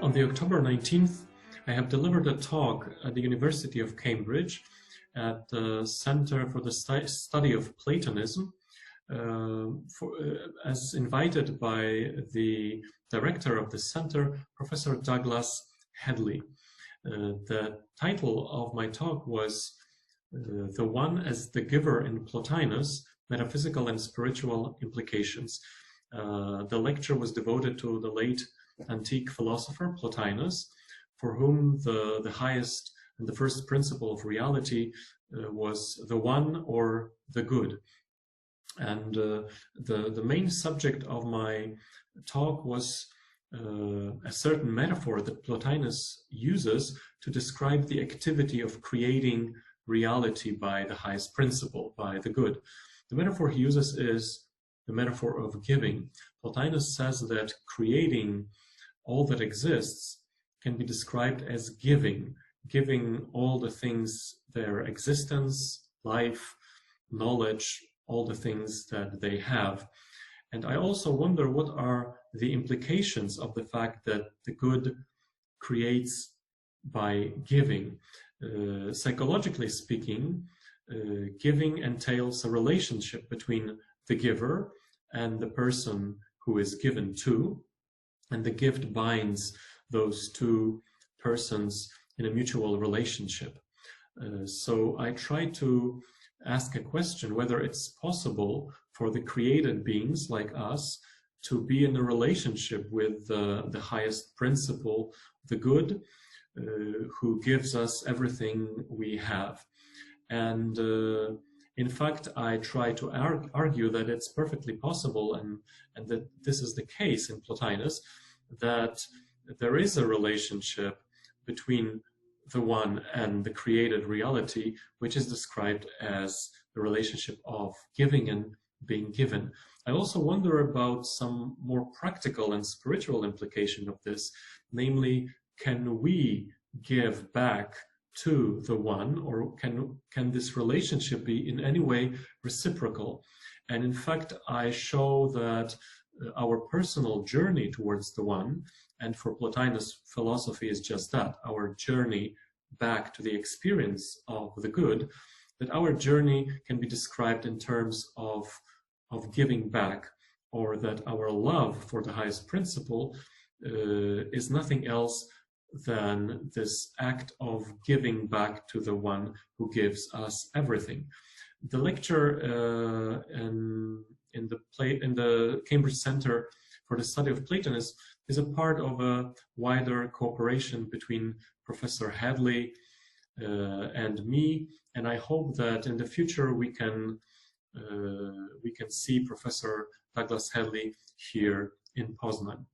On the October 19th, I have delivered a talk at the University of Cambridge at the Center for the Study of Platonism, as invited by the director of the center, Professor Douglas Hadley. The title of my talk was The One as the Giver in Plotinus, Metaphysical and Spiritual Implications. The lecture was devoted to the late antique philosopher Plotinus, for whom the highest and the first principle of reality was the one or the good. And the main subject of my talk was a certain metaphor that Plotinus uses to describe the activity of creating reality by the highest principle, by the good. The metaphor he uses is the metaphor of giving. Plotinus says that creating all that exists can be described as giving all the things their existence, life, knowledge, all the things that they have. And I also wonder what are the implications of the fact that the good creates by giving. Psychologically speaking, giving entails a relationship between the giver and the person who is given to, and the gift binds those two persons in a mutual relationship. So I try to ask a question whether it's possible for the created beings like us to be in a relationship with the highest principle, the good, who gives us everything we have. And in fact, I try to argue that it's perfectly possible, and that this is the case in Plotinus, that there is a relationship between the one and the created reality, which is described as the relationship of giving and being given. I also wonder about some more practical and spiritual implication of this, namely, can we give back to the one, or can this relationship be in any way reciprocal? And in fact, I show that our personal journey towards the one, and for Plotinus, philosophy is just that, our journey back to the experience of the good, that our journey can be described in terms of giving back, or that our love for the highest principle is nothing else than this act of giving back to the one who gives us everything. The lecture in the Cambridge Center for the Study of Platonism is a part of a wider cooperation between Professor Hadley and me, and I hope that in the future we can see Professor Douglas Hadley here in Poznan.